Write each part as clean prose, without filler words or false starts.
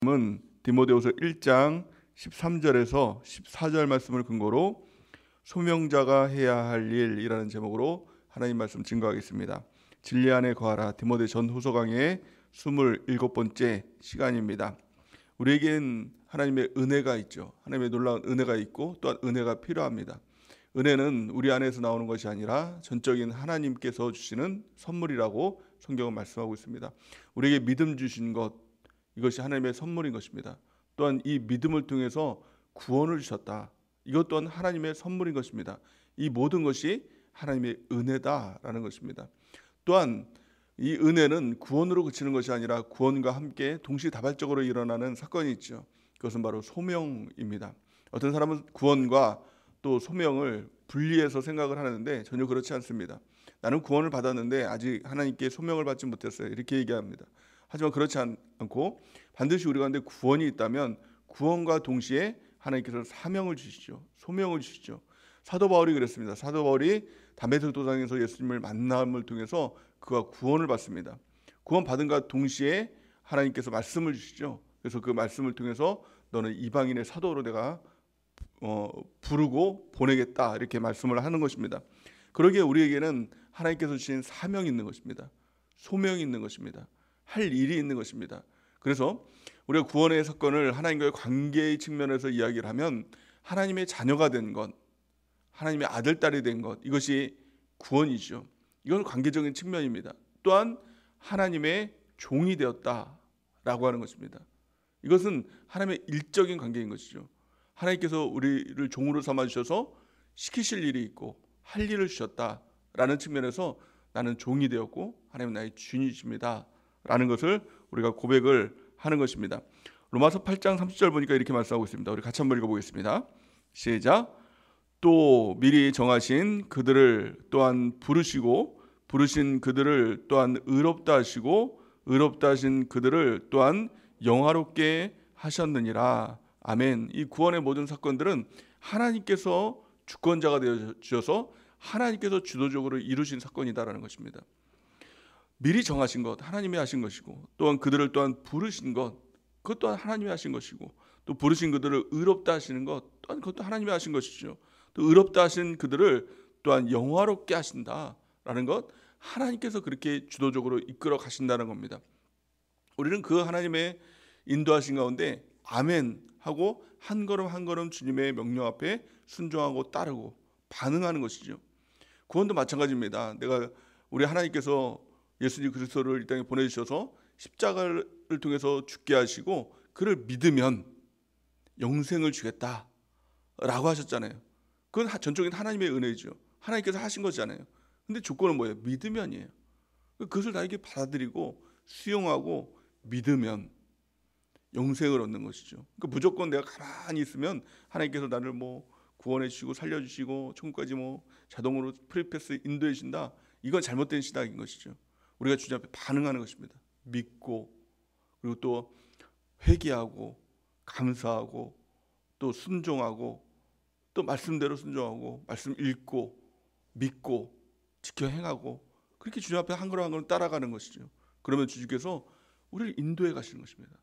은 디모데후서 1장 13절에서 14절 말씀을 근거로 소명자가 해야 할 일이라는 제목으로 하나님 말씀 증거하겠습니다. 진리 안에 거하라 디모데 전후서 강의 27번째 시간입니다. 우리에겐 하나님의 은혜가 있죠. 하나님의 놀라운 은혜가 있고 또한 은혜가 필요합니다. 은혜는 우리 안에서 나오는 것이 아니라 전적인 하나님께서 주시는 선물이라고 성경은 말씀하고 있습니다. 우리에게 믿음 주신 것, 이것이 하나님의 선물인 것입니다. 또한 이 믿음을 통해서 구원을 주셨다. 이것 또한 하나님의 선물인 것입니다. 이 모든 것이 하나님의 은혜다라는 것입니다. 또한 이 은혜는 구원으로 그치는 것이 아니라 구원과 함께 동시다발적으로 일어나는 사건이 있죠. 그것은 바로 소명입니다. 어떤 사람은 구원과 또 소명을 분리해서 생각을 하는데 전혀 그렇지 않습니다. 나는 구원을 받았는데 아직 하나님께 소명을 받지 못했어요. 이렇게 얘기합니다. 하지만 그렇지 않고 반드시 우리 가운데 구원이 있다면 구원과 동시에 하나님께서 사명을 주시죠. 소명을 주시죠. 사도 바울이 그랬습니다. 사도 바울이 다메섹 도상에서 예수님을 만남을 통해서 그가 구원을 받습니다. 구원 받은과 동시에 하나님께서 말씀을 주시죠. 그래서 그 말씀을 통해서 너는 이방인의 사도로 내가 부르고 보내겠다, 이렇게 말씀을 하는 것입니다. 그러기에 우리에게는 하나님께서 주신 사명이 있는 것입니다. 소명이 있는 것입니다. 할 일이 있는 것입니다. 그래서 우리가 구원의 사건을 하나님과의 관계의 측면에서 이야기를 하면 하나님의 자녀가 된 것, 하나님의 아들, 딸이 된 것, 이것이 구원이죠. 이건 관계적인 측면입니다. 또한 하나님의 종이 되었다라고 하는 것입니다. 이것은 하나님의 일적인 관계인 것이죠. 하나님께서 우리를 종으로 삼아주셔서 시키실 일이 있고 할 일을 주셨다라는 측면에서 나는 종이 되었고 하나님은 나의 주인이십니다 라는 것을 우리가 고백을 하는 것입니다. 로마서 8장 30절 보니까 이렇게 말씀하고 있습니다. 우리 같이 한번 읽어보겠습니다. 시작. 또 미리 정하신 그들을 또한 부르시고 부르신 그들을 또한 의롭다 하시고 의롭다 하신 그들을 또한 영화롭게 하셨느니라. 아멘. 이 구원의 모든 사건들은 하나님께서 주권자가 되어 주셔서 하나님께서 주도적으로 이루신 사건이다라는 것입니다. 미리 정하신 것 하나님이 하신 것이고, 또한 그들을 또한 부르신 것 그것 또한 하나님이 하신 것이고, 또 부르신 그들을 의롭다 하시는 것 또한 그것도 하나님이 하신 것이죠. 또 의롭다 하신 그들을 또한 영화롭게 하신다라는 것, 하나님께서 그렇게 주도적으로 이끌어 가신다는 겁니다. 우리는 그 하나님의 인도하신 가운데 아멘 하고 한 걸음 한 걸음 주님의 명령 앞에 순종하고 따르고 반응하는 것이죠. 구원도 마찬가지입니다. 우리 하나님께서 예수님 그리스도를 이 땅에 보내주셔서 십자가를 통해서 죽게 하시고 그를 믿으면 영생을 주겠다라고 하셨잖아요. 그건 전적인 하나님의 은혜죠. 하나님께서 하신 거잖아요. 근데 조건은 뭐예요? 믿으면이에요. 그것을 나에게 받아들이고 수용하고 믿으면 영생을 얻는 것이죠. 그러니까 무조건 내가 가만히 있으면 하나님께서 나를 구원해 주시고 살려 주시고 천국까지 자동으로 프리패스 인도해 주신다. 이건 잘못된 신앙인 것이죠. 우리가 주님 앞에 반응하는 것입니다. 믿고, 그리고 또 회개하고 감사하고 또 순종하고 또 말씀대로 순종하고 말씀 읽고 믿고 지켜 행하고, 그렇게 주님 앞에 한 걸음 한 걸음 따라가는 것이죠. 그러면 주님께서 우리를 인도해 가시는 것입니다.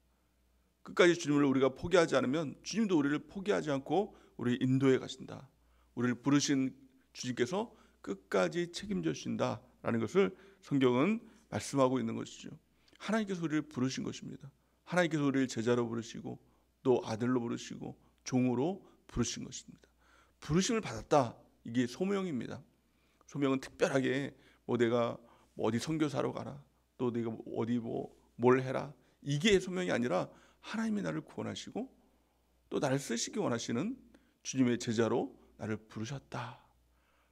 끝까지 주님을 우리가 포기하지 않으면 주님도 우리를 포기하지 않고 우리를 인도해 가신다. 우리를 부르신 주님께서 끝까지 책임져 주신다라는 것을 성경은 말씀하고 있는 것이죠. 하나님께서 우리를 부르신 것입니다. 하나님께서 우리를 제자로 부르시고 또 아들로 부르시고 종으로 부르신 것입니다. 부르심을 받았다. 이게 소명입니다. 소명은 특별하게 내가 어디 선교사로 가라, 또 내가 어디 뭘 해라, 이게 소명이 아니라 하나님이 나를 구원하시고 또 나를 쓰시기 원하시는 주님의 제자로 나를 부르셨다.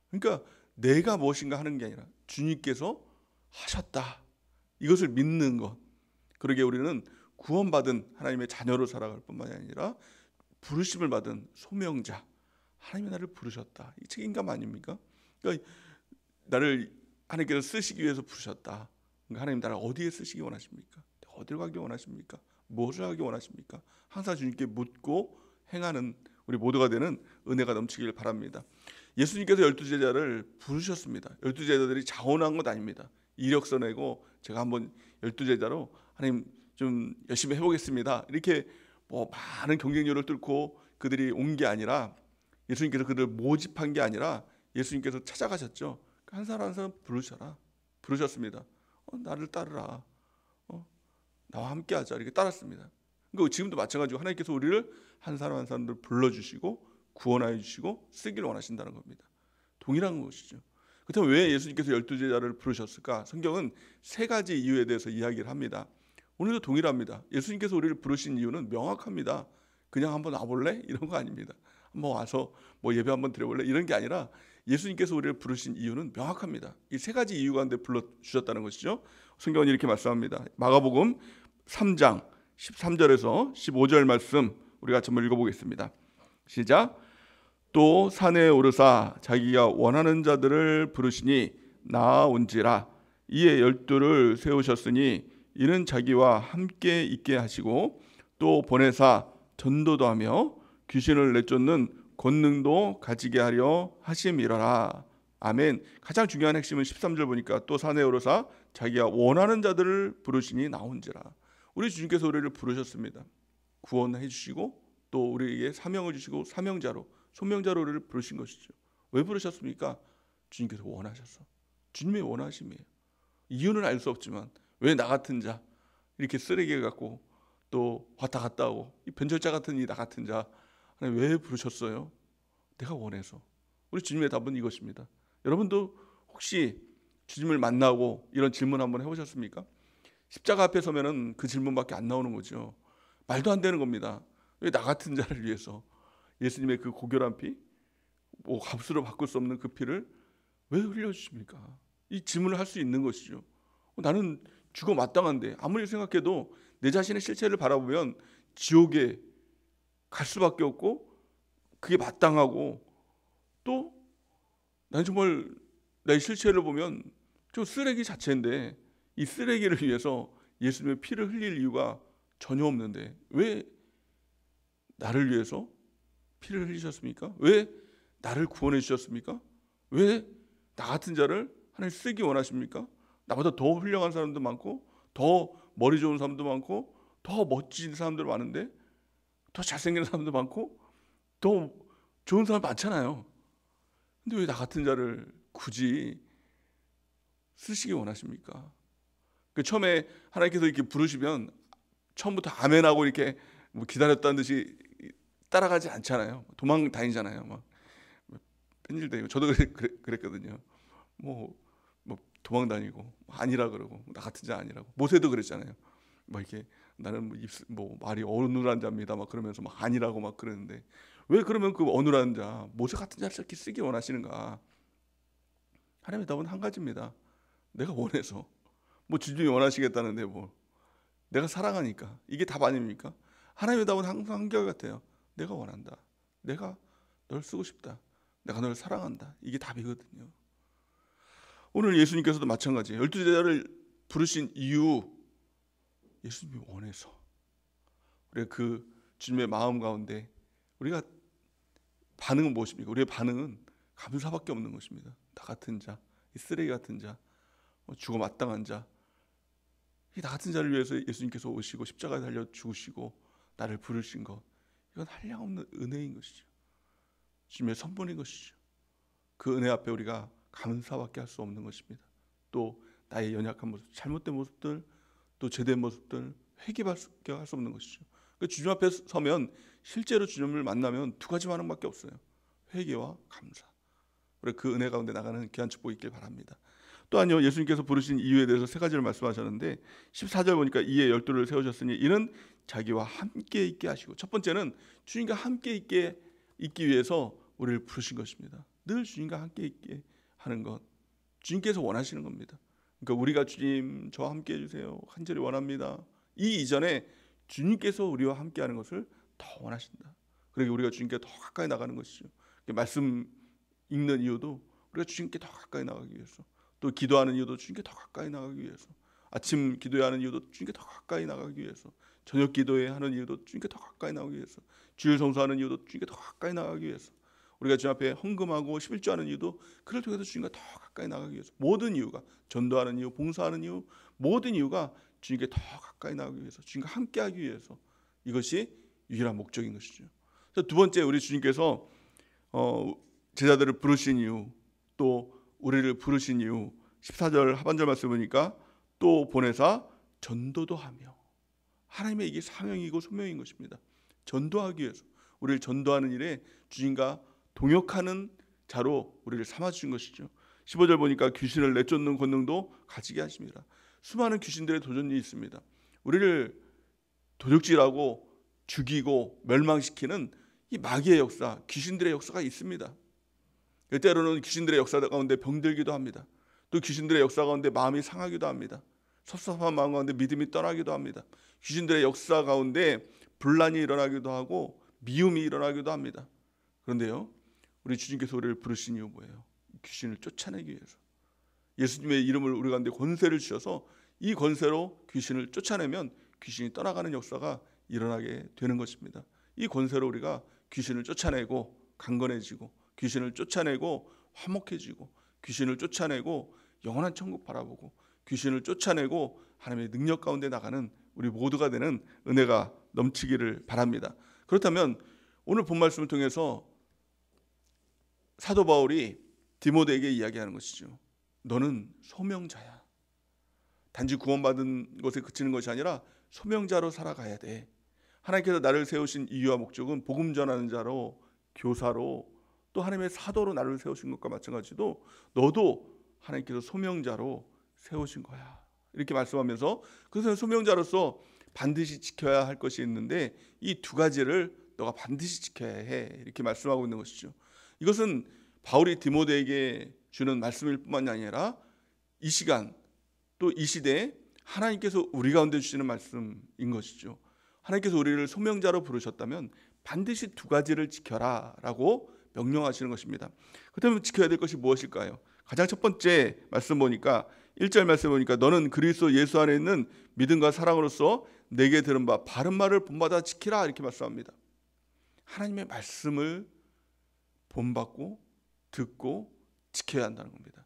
그러니까 내가 무엇인가 하는 게 아니라 주님께서 하셨다. 이것을 믿는 것. 그러기에 우리는 구원받은 하나님의 자녀로 살아갈 뿐만이 아니라 부르심을 받은 소명자, 하나님이 나를 부르셨다. 이 책임감 아닙니까? 그러니까 나를 하나님께서 쓰시기 위해서 부르셨다. 그러니까 하나님 나를 어디에 쓰시기 원하십니까? 어디로 가기 원하십니까? 무엇을 하기 원하십니까? 항상 주님께 묻고 행하는 우리 모두가 되는 은혜가 넘치길 바랍니다. 예수님께서 12제자를 부르셨습니다. 12제자들이 자원한 것 아닙니다. 이력서 내고 제가 한번 12제자로 하나님 좀 열심히 해보겠습니다. 이렇게 뭐 많은 경쟁률을 뚫고 그들이 온 게 아니라, 예수님께서 그들을 모집한 게 아니라 예수님께서 찾아가셨죠. 한 사람 한 사람 부르셨습니다. 나를 따르라. 나와 함께하자. 이렇게 따랐습니다. 그러니까 지금도 마찬가지로 하나님께서 우리를 한 사람 한 사람들 불러주시고 구원하여 주시고 쓰기를 원하신다는 겁니다. 동일한 것이죠. 그렇다면 왜 예수님께서 12제자를 부르셨을까? 성경은 세 가지 이유에 대해서 이야기를 합니다. 오늘도 동일합니다. 예수님께서 우리를 부르신 이유는 명확합니다. 그냥 한번 와볼래? 이런 거 아닙니다. 한번 와서 뭐 예배 한번 드려볼래? 이런 게 아니라 예수님께서 우리를 부르신 이유는 명확합니다. 이 세 가지 이유 가운데 불러주셨다는 것이죠. 성경은 이렇게 말씀합니다. 마가복음 3장 13절에서 15절 말씀 우리가 같이 한번 읽어보겠습니다. 시작. 또 산에 오르사 자기가 원하는 자들을 부르시니 나아온지라. 이에 12를 세우셨으니 이는 자기와 함께 있게 하시고 또 보내사 전도도 하며 귀신을 내쫓는 권능도 가지게 하려 하심이러라. 아멘. 가장 중요한 핵심은 13절 보니까 또 산에 오르사 자기가 원하는 자들을 부르시니 나온지라. 우리 주님께서 우리를 부르셨습니다. 구원해 주시고 또 우리에게 사명을 주시고 사명자로 소명자로 우리를 부르신 것이죠. 왜 부르셨습니까? 주님께서 원하셔서. 주님의 원하심이에요. 이유는 알 수 없지만 왜 나 같은 자, 이렇게 쓰레기 같고 또 왔다 갔다 하고 이 변절자 같은 이 나 같은 자 하나님 왜 부르셨어요? 내가 원해서. 우리 주님의 답은 이것입니다. 여러분도 혹시 주님을 만나고 이런 질문 한번 해보셨습니까? 십자가 앞에 서면은 그 질문밖에 안 나오는 거죠. 말도 안 되는 겁니다. 왜 나 같은 자를 위해서 예수님의 그 고결한 피, 뭐 값으로 바꿀 수 없는 그 피를 왜 흘려주십니까? 이 질문을 할 수 있는 것이죠. 나는 죽어 마땅한데 아무리 생각해도 내 자신의 실체를 바라보면 지옥에 갈 수밖에 없고 그게 마땅하고 또 난 정말 내 실체를 보면 저 쓰레기 자체인데 이 쓰레기를 위해서 예수님의 피를 흘릴 이유가 전혀 없는데 왜 나를 위해서 피를 흘리셨습니까? 왜 나를 구원해 주셨습니까? 왜 나 같은 자를 하나님 쓰기 원하십니까? 나보다 더 훌륭한 사람도 많고 더 머리 좋은 사람도 많고 더 멋진 사람들 많은데 더 잘생긴 사람도 많고 더 좋은 사람 많잖아요. 근데 왜 나 같은 자를 굳이 쓰시기 원하십니까? 처음에 하나님께서 이렇게 부르시면 처음부터 아멘하고 이렇게 뭐 기다렸다는 듯이 따라가지 않잖아요. 도망 다니잖아요. 막 뺀질대고 저도 그랬거든요. 뭐 도망 다니고 아니라 그러고 나 같은 자 아니라고. 모세도 그랬잖아요. 막 이렇게 나는 뭐 말이 어눌한 자입니다. 막 그러면서 막 아니라고 막 그러는데 왜 그러면 그 어눌한 자 모세 같은 자를 이렇게 쓰기 원하시는가? 하나님의 답은 한 가지입니다. 내가 원해서. 뭐 주님이 원하시겠다는데 뭐 내가 사랑하니까. 이게 답 아닙니까? 하나님의 답은 항상 한결같아요. 내가 원한다. 내가 널 쓰고 싶다. 내가 널 사랑한다. 이게 답이거든요. 오늘 예수님께서도 마찬가지예요. 12제자를 부르신 이유 예수님이 원해서. 우리가 그 주님의 마음 가운데 우리가 반응은 무엇입니까? 우리의 반응은 감사밖에 없는 것입니다. 나 같은 자, 이 쓰레기 같은 자, 죽어 마땅한 자, 이 나 같은 자를 위해서 예수님께서 오시고 십자가에 달려 죽으시고 나를 부르신 것, 이건 한량없는 은혜인 것이죠. 주님의 선물인 것이죠. 그 은혜 앞에 우리가 감사밖에 할 수 없는 것입니다. 또 나의 연약한 모습, 잘못된 모습들, 또 제된 모습들 회개밖에 할 수 없는 것이죠. 주님 앞에 서면 실제로 주님을 만나면 두 가지 반응밖에 없어요. 회개와 감사. 우리 그 은혜 가운데 나가는 귀한 축복이 있길 바랍니다. 또한요, 예수님께서 부르신 이유에 대해서 세 가지를 말씀하셨는데 14절 보니까 이에 12를 세우셨으니 이는 자기와 함께 있게 하시고, 첫 번째는 주님과 함께 있기 위해서 우리를 부르신 것입니다. 늘 주님과 함께 있게 하는 것, 주님께서 원하시는 겁니다. 그러니까 우리가 주님 저와 함께 해주세요 간절히 원합니다. 이 이전에 주님께서 우리와 함께하는 것을 더 원하신다. 그러게 우리가 주님께 더 가까이 나가는 것이죠. 말씀 읽는 이유도 우리가 주님께 더 가까이 나가기 위해서, 또 기도하는 이유도 주님께 더 가까이 나가기 위해서, 아침 기도하는 이유도 주님께 더 가까이 나가기 위해서, 저녁 기도하는 이유도 주님께 더 가까이 나가기 위해서, 주일 성수하는 이유도 주님께 더 가까이 나가기 위해서, 우리가 주님 앞에 헌금하고 11조하는 이유도 그를 통해서 주님과 더 가까이 나가기 위해서, 모든 이유가 전도하는 이유, 봉사하는 이유, 모든 이유가 주님께 더 가까이 나가기 위해서, 주님과 함께하기 위해서, 이것이 유일한 목적인 것이죠. 그래서 두 번째, 우리 주님께서 제자들을 부르신 이유, 또 우리를 부르신 이유, 14절 하반절 말씀 보니까 또 보내사 전도도 하며, 하나님의 이게 사명이고 소명인 것입니다. 전도하기 위해서, 우리를 전도하는 일에 주님과 동역하는 자로 우리를 삼아주신 것이죠. 15절 보니까 귀신을 내쫓는 권능도 가지게 하십니다. 수많은 귀신들의 도전이 있습니다. 우리를 도적질하고 죽이고 멸망시키는 이 마귀의 역사, 귀신들의 역사가 있습니다. 때로는 귀신들의 역사 가운데 병들기도 합니다. 또 귀신들의 역사 가운데 마음이 상하기도 합니다. 섭섭한 마음 가운데 믿음이 떠나기도 합니다. 귀신들의 역사 가운데 분란이 일어나기도 하고 미움이 일어나기도 합니다. 그런데요, 우리 주님께서 우리를 부르신 이유 뭐예요? 귀신을 쫓아내기 위해서. 예수님의 이름을 우리 가운데 권세를 주셔서 이 권세로 귀신을 쫓아내면 귀신이 떠나가는 역사가 일어나게 되는 것입니다. 이 권세로 우리가 귀신을 쫓아내고 강건해지고, 귀신을 쫓아내고 화목해지고, 귀신을 쫓아내고 영원한 천국 바라보고, 귀신을 쫓아내고 하나님의 능력 가운데 나가는 우리 모두가 되는 은혜가 넘치기를 바랍니다. 그렇다면 오늘 본 말씀을 통해서 사도 바울이 디모데에게 이야기하는 것이죠. 너는 소명자야. 단지 구원받은 것에 그치는 것이 아니라 소명자로 살아가야 돼. 하나님께서 나를 세우신 이유와 목적은 복음 전하는 자로, 교사로, 또 하나님의 사도로 나를 세우신 것과 마찬가지로 너도 하나님께서 소명자로 세우신 거야. 이렇게 말씀하면서, 그래서 소명자로서 반드시 지켜야 할 것이 있는데 이 두 가지를 너가 반드시 지켜야 해. 이렇게 말씀하고 있는 것이죠. 이것은 바울이 디모데에게 주는 말씀일 뿐만이 아니라 이 시간, 또 이 시대에 하나님께서 우리 가운데 주시는 말씀인 것이죠. 하나님께서 우리를 소명자로 부르셨다면 반드시 두 가지를 지켜라 라고 명령하시는 것입니다. 그렇다면 지켜야 될 것이 무엇일까요? 가장 첫 번째 말씀 보니까 1절 말씀 보니까 너는 그리스도 예수 안에 있는 믿음과 사랑으로서 내게 들은 바 바른 말을 본받아 지키라, 이렇게 말씀합니다. 하나님의 말씀을 본받고 듣고 지켜야 한다는 겁니다.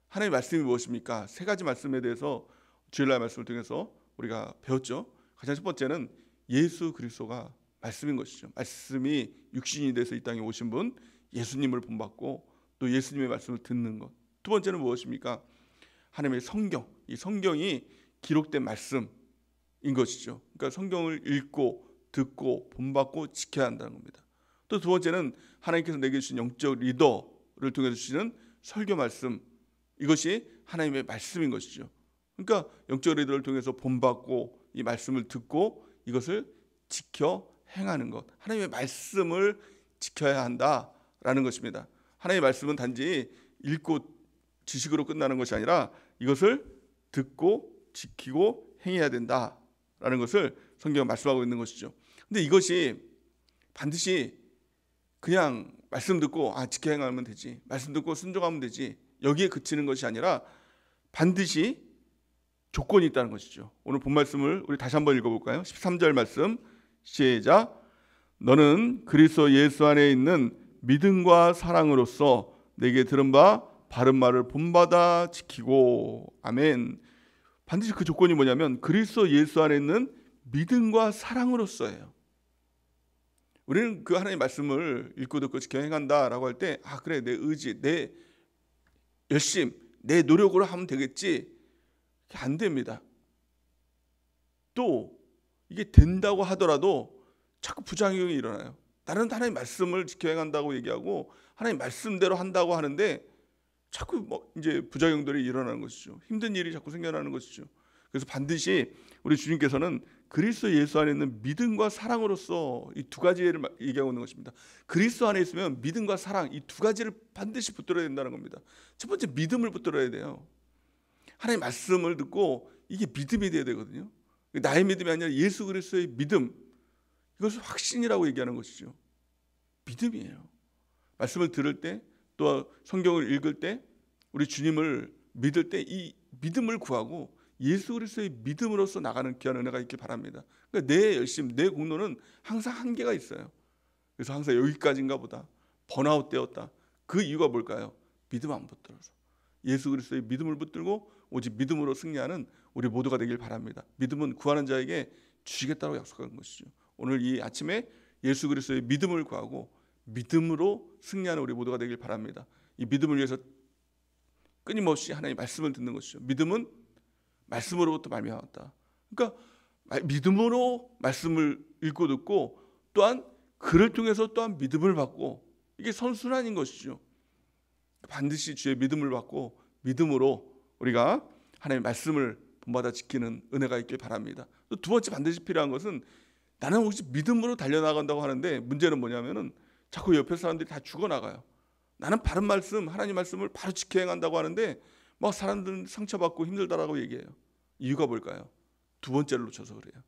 하나님의 말씀이 무엇입니까? 세 가지 말씀에 대해서 주일날 말씀을 통해서 우리가 배웠죠. 가장 첫 번째는 예수 그리스도가 말씀인 것이죠. 말씀이 육신이 돼서 이 땅에 오신 분, 예수님을 본받고 또 예수님의 말씀을 듣는 것. 두 번째는 무엇입니까? 하나님의 성경, 이 성경이 기록된 말씀인 것이죠. 그러니까 성경을 읽고 듣고 본받고 지켜야 한다는 겁니다. 또 두 번째는 하나님께서 내게 주신 영적 리더를 통해서 주시는 설교 말씀, 이것이 하나님의 말씀인 것이죠. 그러니까 영적 리더를 통해서 본받고 이 말씀을 듣고 이것을 지켜 행하는 것, 하나님의 말씀을 지켜야 한다라는 것입니다. 하나님의 말씀은 단지 읽고 지식으로 끝나는 것이 아니라 이것을 듣고 지키고 행해야 된다라는 것을 성경은 말씀하고 있는 것이죠. 근데 이것이 반드시 그냥 말씀 듣고 지켜 행하면 되지, 말씀 듣고 순종하면 되지, 여기에 그치는 것이 아니라 반드시 조건이 있다는 것이죠. 오늘 본 말씀을 우리 다시 한번 읽어볼까요? 13절 말씀 시작. 너는 그리스도 예수 안에 있는 믿음과 사랑으로서 내게 들은 바 바른 말을 본받아 지키고. 아멘. 반드시 그 조건이 뭐냐면 그리스도 예수 안에 있는 믿음과 사랑으로서예요. 우리는 그 하나님의 말씀을 읽고 듣고 지켜 행한다라고 할 때 그래, 내 의지, 내 열심, 내 노력으로 하면 되겠지. 안 됩니다. 또 이게 된다고 하더라도 자꾸 부작용이 일어나요. 나는 하나님 말씀을 지켜 행한다고 얘기하고 하나님 말씀대로 한다고 하는데 자꾸 이제 부작용들이 일어나는 것이죠. 힘든 일이 자꾸 생겨나는 것이죠. 그래서 반드시 우리 주님께서는 그리스도 예수 안에 있는 믿음과 사랑으로서 이 두 가지를 얘기하고 있는 것입니다. 그리스도 안에 있으면 믿음과 사랑, 이 두 가지를 반드시 붙들어야 된다는 겁니다. 첫 번째, 믿음을 붙들어야 돼요. 하나님의 말씀을 듣고 이게 믿음이 돼야 되거든요. 나의 믿음이 아니라 예수 그리스도의 믿음, 이것을 확신이라고 얘기하는 것이죠. 믿음이에요. 말씀을 들을 때, 또 성경을 읽을 때, 우리 주님을 믿을 때 이 믿음을 구하고 예수 그리스도의 믿음으로서 나가는 귀한 은혜가 있길 바랍니다. 그러니까 내 열심, 내 공로는 항상 한계가 있어요. 그래서 항상 여기까지인가 보다, 번아웃 되었다. 그 이유가 뭘까요? 믿음 안 붙들어서. 예수 그리스도의 믿음을 붙들고 오직 믿음으로 승리하는 우리 모두가 되길 바랍니다. 믿음은 구하는 자에게 주시겠다고 약속한 것이죠. 오늘 이 아침에 예수 그리스도의 믿음을 구하고 믿음으로 승리하는 우리 모두가 되길 바랍니다. 이 믿음을 위해서 끊임없이 하나님의 말씀을 듣는 것이죠. 믿음은 말씀으로부터 말미암았다. 그러니까 믿음으로 말씀을 읽고 듣고 또한 그를 통해서 또한 믿음을 받고, 이게 선순환인 것이죠. 반드시 주의 믿음을 받고 믿음으로 우리가 하나님의 말씀을 본받아 지키는 은혜가 있길 바랍니다. 또 두 번째 반드시 필요한 것은, 나는 혹시 믿음으로 달려나간다고 하는데 문제는 뭐냐면은 자꾸 옆에 사람들이 다 죽어나가요. 나는 바른 말씀, 하나님 말씀을 바로 지켜 행한다고 하는데 막 사람들은 상처받고 힘들다라고 얘기해요. 이유가 뭘까요? 두 번째를 놓쳐서 그래요.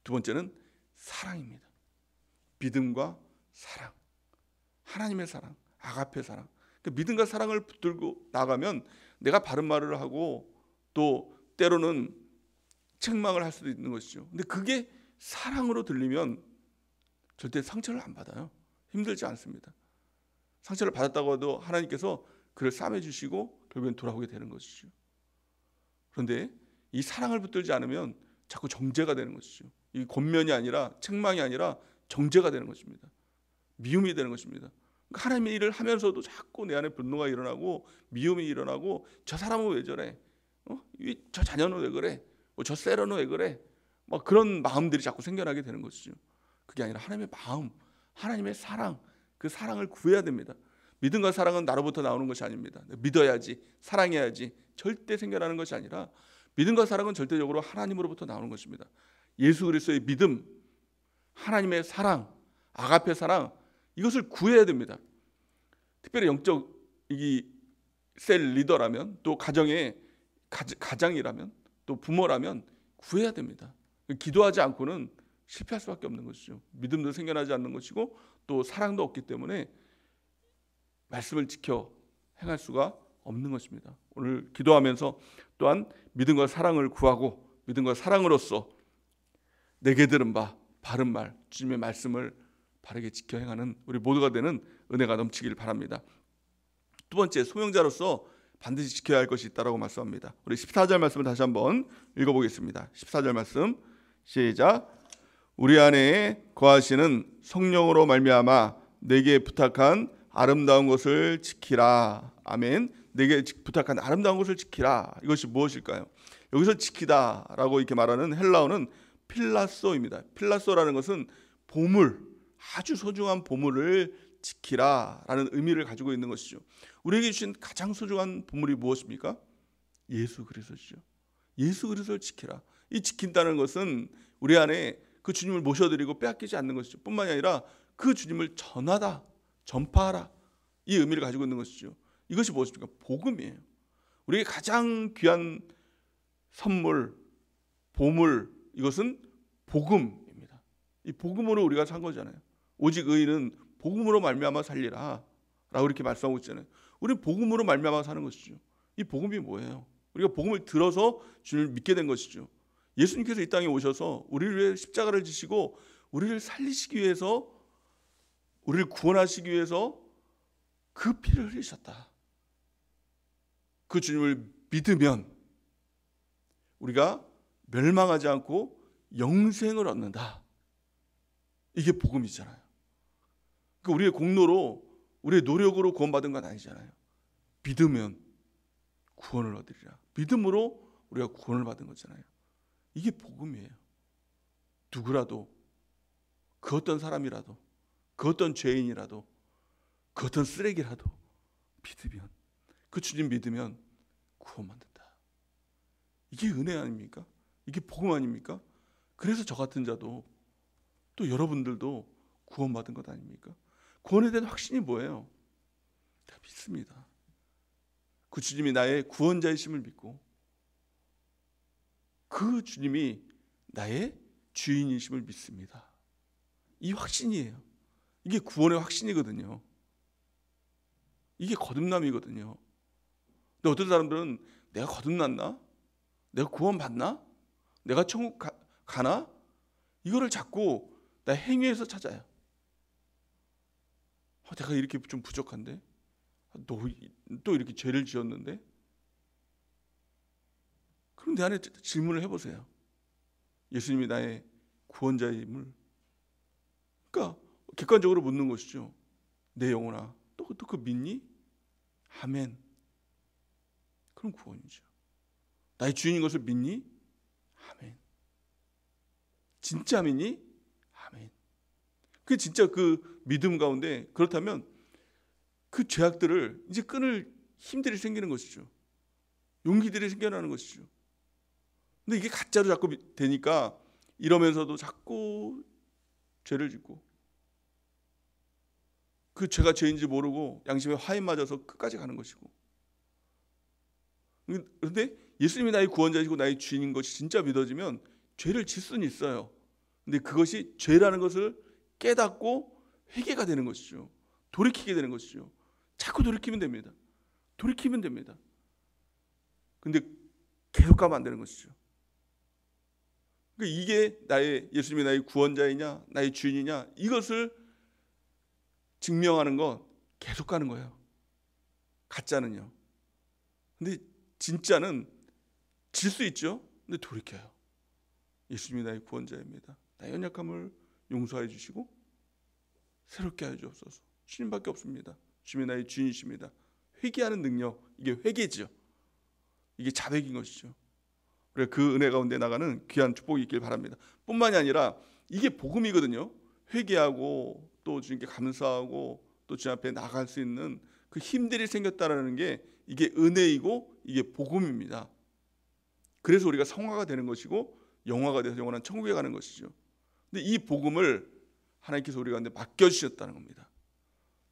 두 번째는 사랑입니다. 믿음과 사랑, 하나님의 사랑, 아가페 사랑. 믿음과 사랑을 붙들고 나가면 내가 바른 말을 하고 또 때로는 책망을 할 수도 있는 것이죠. 근데 그게 사랑으로 들리면 절대 상처를 안 받아요. 힘들지 않습니다. 상처를 받았다고 해도 하나님께서 그를 싸매주시고 결국엔 돌아오게 되는 것이죠. 그런데 이 사랑을 붙들지 않으면 자꾸 정죄가 되는 것이죠. 이 권면이 아니라, 책망이 아니라 정죄가 되는 것입니다. 미움이 되는 것입니다. 그러니까 하나님의 일을 하면서도 자꾸 내 안에 분노가 일어나고 미움이 일어나고, 저 사람은 왜 저래? 저 자녀는 왜 그래? 저 세러는 왜 그래? 막 그런 마음들이 자꾸 생겨나게 되는 것이죠. 그게 아니라 하나님의 마음, 하나님의 사랑, 그 사랑을 구해야 됩니다. 믿음과 사랑은 나로부터 나오는 것이 아닙니다. 믿어야지, 사랑해야지 절대 생겨나는 것이 아니라, 믿음과 사랑은 절대적으로 하나님으로부터 나오는 것입니다. 예수 그리스도의 믿음, 하나님의 사랑, 아가페 사랑, 이것을 구해야 됩니다. 특별히 영적 셀 리더라면, 또 가장이라면, 또 부모라면 구해야 됩니다. 기도하지 않고는 실패할 수밖에 없는 것이죠. 믿음도 생겨나지 않는 것이고 또 사랑도 없기 때문에 말씀을 지켜 행할 수가 없는 것입니다. 오늘 기도하면서 또한 믿음과 사랑을 구하고 믿음과 사랑으로서 내게 들은 바 바른 말, 주님의 말씀을 바르게 지켜 행하는 우리 모두가 되는 은혜가 넘치길 바랍니다. 두 번째, 소명자로서 반드시 지켜야 할 것이 있다라고 말씀합니다. 우리 14절 말씀을 다시 한번 읽어보겠습니다. 14절 말씀 시작. 우리 안에 거하시는 성령으로 말미암아 내게 부탁한 아름다운 것을 지키라. 아멘. 내게 부탁한 아름다운 것을 지키라. 이것이 무엇일까요? 여기서 지키다라고 이렇게 말하는 헬라어는 필라소입니다. 필라소라는 것은 보물, 아주 소중한 보물을 지키라라는 의미를 가지고 있는 것이죠. 우리에게 주신 가장 소중한 보물이 무엇입니까? 예수 그리스도죠. 예수 그리스도를 지키라. 이 지킨다는 것은 우리 안에 그 주님을 모셔드리고 빼앗기지 않는 것이죠. 뿐만이 아니라 그 주님을 전하다, 전파하라, 이 의미를 가지고 있는 것이죠. 이것이 무엇입니까? 복음이에요. 우리에게 가장 귀한 선물, 보물, 이것은 복음입니다. 이 복음으로 우리가 산 거잖아요. 오직 의인은 복음으로 말미암아 살리라 라고 이렇게 말씀하고 있잖아요. 우리는 복음으로 말미암아 사는 것이죠. 이 복음이 뭐예요? 우리가 복음을 들어서 주님을 믿게 된 것이죠. 예수님께서 이 땅에 오셔서 우리를 위해 십자가를 지시고 우리를 살리시기 위해서, 우리를 구원하시기 위해서 그 피를 흘리셨다. 그 주님을 믿으면 우리가 멸망하지 않고 영생을 얻는다. 이게 복음이잖아요. 그러니까 우리의 공로로, 우리의 노력으로 구원받은 건 아니잖아요. 믿으면 구원을 얻으리라. 믿음으로 우리가 구원을 받은 거잖아요. 이게 복음이에요. 누구라도, 그 어떤 사람이라도, 그 어떤 죄인이라도, 그 어떤 쓰레기라도 믿으면, 그 주님 믿으면 구원받는다. 이게 은혜 아닙니까? 이게 복음 아닙니까? 그래서 저 같은 자도, 또 여러분들도 구원받은 것 아닙니까? 구원에 대한 확신이 뭐예요? 다 믿습니다. 그 주님이 나의 구원자이심을 믿고 그 주님이 나의 주인이심을 믿습니다. 이 확신이에요. 이게 구원의 확신이거든요. 이게 거듭남이거든요. 근데 어떤 사람들은 내가 거듭났나? 내가 구원받나? 내가 천국 가나? 이거를 자꾸 나 행위에서 찾아요. 내가 이렇게 좀 부족한데? 또 이렇게 죄를 지었는데? 그럼 내 안에 질문을 해보세요. 예수님이 나의 구원자임을, 그러니까 객관적으로 묻는 것이죠. 내 영혼아, 또 그 믿니? 아멘. 그럼 구원이죠. 나의 주인인 것을 믿니? 아멘. 진짜 믿니? 아멘. 그 진짜 그 믿음 가운데, 그렇다면 그 죄악들을 이제 끊을 힘들이 생기는 것이죠. 용기들이 생겨나는 것이죠. 근데 이게 가짜로 자꾸 되니까 이러면서도 자꾸 죄를 짓고, 그 죄가 죄인지 모르고 양심에 화에 맞아서 끝까지 가는 것이고. 그런데 예수님이 나의 구원자이시고 나의 주인인 것이 진짜 믿어지면 죄를 질 수는 있어요. 근데 그것이 죄라는 것을 깨닫고 회개가 되는 것이죠. 돌이키게 되는 것이죠. 자꾸 돌이키면 됩니다. 돌이키면 됩니다. 근데 계속 가면 안 되는 것이죠. 그러니까 이게 예수님이 나의 구원자이냐 나의 주인이냐, 이것을 증명하는 건 계속 가는 거예요. 가짜는요. 근데 진짜는 질 수 있죠. 근데 돌이켜요. 예수님이 나의 구원자입니다. 나의 연약함을 용서해 주시고 새롭게 하여 주옵소서. 주님밖에 없습니다. 주님이 나의 주인이십니다. 회개하는 능력, 이게 회개죠. 이게 자백인 것이죠. 우리가 그 은혜 가운데 나가는 귀한 축복이 있길 바랍니다. 뿐만이 아니라 이게 복음이거든요. 회개하고 또 주님께 감사하고 또 주님 앞에 나갈 수 있는 그 힘들이 생겼다라는 게 이게 은혜이고 이게 복음입니다. 그래서 우리가 성화가 되는 것이고 영화가 돼서 영원한 천국에 가는 것이죠. 근데 이 복음을 하나님께서 우리 가운데 맡겨주셨다는 겁니다.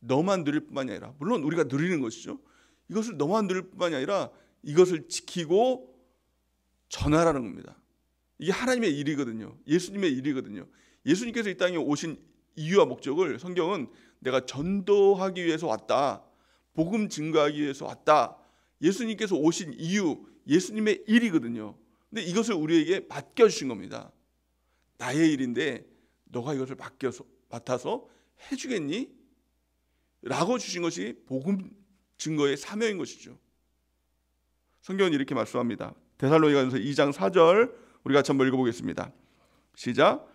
너만 누릴 뿐만이 아니라, 물론 우리가 누리는 것이죠. 이것을 너만 누릴 뿐만이 아니라 이것을 지키고 전하라는 겁니다. 이게 하나님의 일이거든요. 예수님의 일이거든요. 예수님께서 이 땅에 오신 이유와 목적을 성경은 내가 전도하기 위해서 왔다, 복음 증거하기 위해서 왔다, 예수님께서 오신 이유, 예수님의 일이거든요. 근데 이것을 우리에게 맡겨주신 겁니다. 나의 일인데 너가 이것을 맡아서 해주겠니? 라고 주신 것이 복음 증거의 사명인 것이죠. 성경은 이렇게 말씀합니다. 데살로니가전서 2장 4절 우리 같이 한번 읽어보겠습니다. 시작.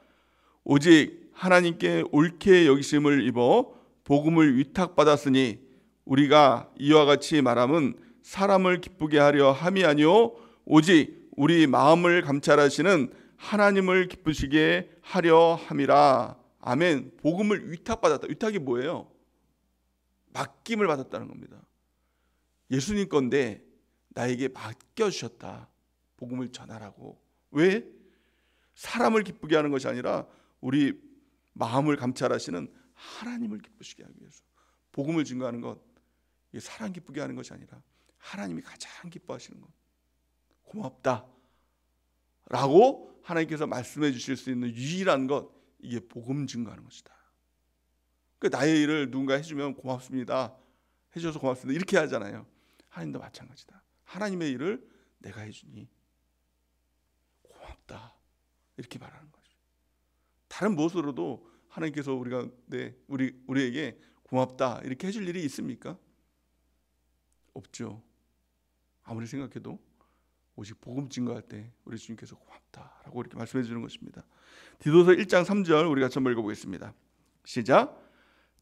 오직 하나님께 옳게 여기심을 입어 복음을 위탁받았으니 우리가 이와 같이 말함은 사람을 기쁘게 하려 함이 아니요 오직 우리 마음을 감찰하시는 하나님을 기쁘시게 하려 함이라. 아멘. 복음을 위탁받았다. 위탁이 뭐예요? 맡김을 받았다는 겁니다. 예수님 건데 나에게 맡겨주셨다. 복음을 전하라고. 왜? 사람을 기쁘게 하는 것이 아니라 우리 마음을 감찰하시는 하나님을 기쁘시게 하기 위해서. 복음을 증거하는 것, 이게 사람 기쁘게 하는 것이 아니라 하나님이 가장 기뻐하시는 것. 고맙다 라고 하나님께서 말씀해 주실 수 있는 유일한 것, 이게 복음 증거하는 것이다. 그러니까 나의 일을 누군가 해주면 고맙습니다, 해줘서 고맙습니다, 이렇게 하잖아요. 하나님도 마찬가지다. 하나님의 일을 내가 해주니 고맙다, 이렇게 말하는 거죠. 다른 무엇으로도 하나님께서 우리에게 고맙다 이렇게 해줄 일이 있습니까? 없죠. 아무리 생각해도 오직 복음 증거할 때 우리 주님께서 고맙다라고 이렇게 말씀해 주는 것입니다. 디도서 1장 3절 우리 같이 한번 읽어보겠습니다. 시작.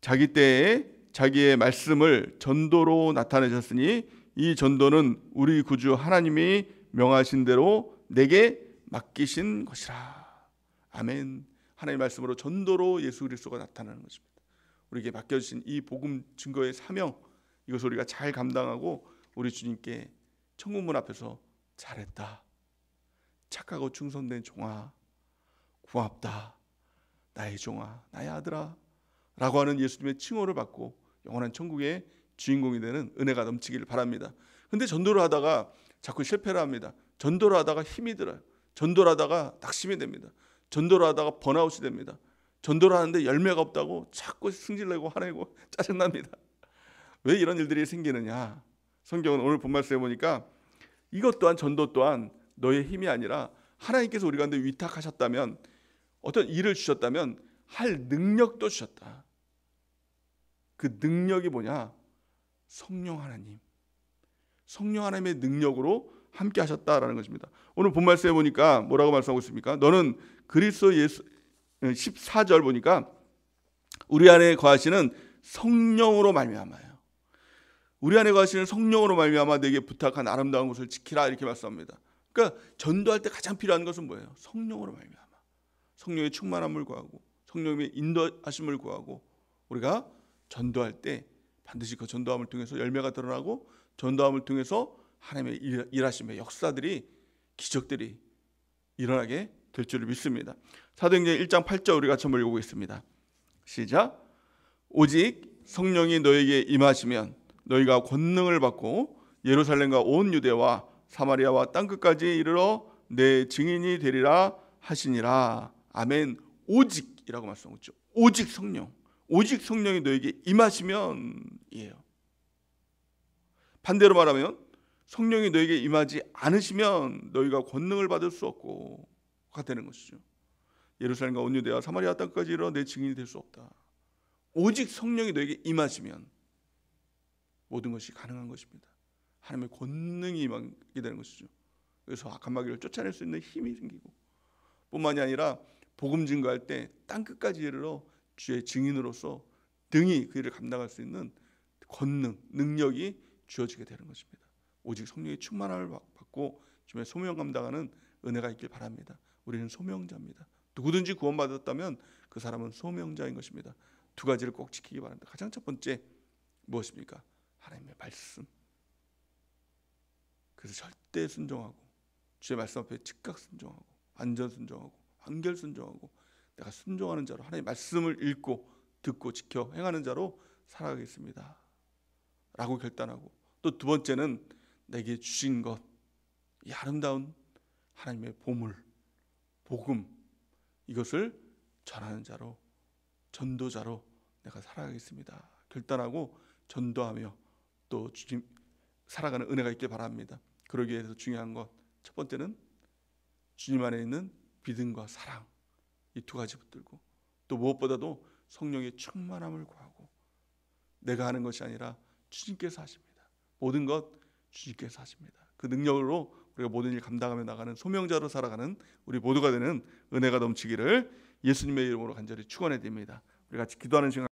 자기 때에 자기의 말씀을 전도로 나타내셨으니 이 전도는 우리 구주 하나님이 명하신 대로 내게 맡기신 것이라. 아멘. 하나님의 말씀으로 전도로 예수 그리스도가 나타나는 것입니다. 우리에게 맡겨주신 이 복음 증거의 사명, 이것을 우리가 잘 감당하고 우리 주님께 천국문 앞에서 잘했다, 착하고 충성된 종아, 고맙다, 나의 종아, 나의 아들아 라고 하는 예수님의 칭호를 받고 영원한 천국의 주인공이 되는 은혜가 넘치기를 바랍니다. 근데 전도를 하다가 자꾸 실패를 합니다. 전도를 하다가 힘이 들어요. 전도를 하다가 낙심이 됩니다. 전도를 하다가 번아웃이 됩니다. 전도를 하는데 열매가 없다고 자꾸 승질내고 화내고 짜증납니다. 왜 이런 일들이 생기느냐? 성경은 오늘 본 말씀에 보니까 이것 또한, 전도 또한 너의 힘이 아니라 하나님께서 우리 가운데 위탁하셨다면, 어떤 일을 주셨다면 할 능력도 주셨다. 그 능력이 뭐냐? 성령 하나님. 성령 하나님의 능력으로 함께 하셨다라는 것입니다. 오늘 본 말씀에 보니까 뭐라고 말씀하고 있습니까? 너는 그리스도 예수 14절 보니까 우리 안에 거하시는 성령으로 말미암아요. 우리 안에 거하시는 성령으로 말미암아 내게 부탁한 아름다운 것을 지키라 이렇게 말씀합니다. 그러니까 전도할 때 가장 필요한 것은 뭐예요? 성령으로 말미암아. 성령의 충만함을 구하고 성령의 인도하심을 구하고 우리가 전도할 때 반드시 그 전도함을 통해서 열매가 드러나고 전도함을 통해서 하나님의 일하심의 역사들이 기적들이 일어나게 될 줄을 믿습니다. 사도행전 1장 8절 우리 같이 한번 읽어보겠습니다. 시작. 오직 성령이 너에게 임하시면 너희가 권능을 받고 예루살렘과 온 유대와 사마리아와 땅끝까지 이르러 내 증인이 되리라 하시니라. 아멘. 오직이라고 말씀하고 있죠. 오직 성령. 오직 성령이 너에게 임하시면이에요. 반대로 말하면 성령이 너에게 임하지 않으시면 너희가 권능을 받을 수 없고가 되는 것이죠. 예루살렘과 온 유대와 사마리아 땅까지 이르러 내 증인이 될 수 없다. 오직 성령이 너에게 임하시면 모든 것이 가능한 것입니다. 하나님의 권능이 임하게 되는 것이죠. 그래서 악한 마귀를 쫓아낼 수 있는 힘이 생기고 뿐만이 아니라 복음 증거할 때 땅끝까지 이르러 주의 증인으로서 등이 그 일을 감당할 수 있는 권능, 능력이 주어지게 되는 것입니다. 오직 성령의 충만함을 받고 주의 소명 감당하는 은혜가 있길 바랍니다. 우리는 소명자입니다. 누구든지 구원받았다면 그 사람은 소명자인 것입니다. 두 가지를 꼭 지키기 바랍니다. 가장 첫 번째 무엇입니까? 하나님의 말씀. 그래서 절대 순종하고 주의 말씀 앞에 즉각 순종하고 완전 순종하고 완결 순종하고 내가 순종하는 자로 하나님의 말씀을 읽고 듣고 지켜 행하는 자로 살아가겠습니다 라고 결단하고, 또 두 번째는 내게 주신 것, 이 아름다운 하나님의 보물, 복음, 이것을 전하는 자로, 전도자로 내가 살아가겠습니다 결단하고 전도하며 또 주님 살아가는 은혜가 있길 바랍니다. 그러기 위해서 중요한 것, 첫 번째는 주님 안에 있는 믿음과 사랑, 이 두 가지 붙들고, 또 무엇보다도 성령의 충만함을 구하고, 내가 하는 것이 아니라 주님께서 하십니다. 모든 것 주님께서 하십니다. 그 능력으로 우리가 모든 일 감당하며 나가는 소명자로 살아가는 우리 모두가 되는 은혜가 넘치기를 예수님의 이름으로 간절히 축원해 드립니다. 우리 같이 기도하는 시간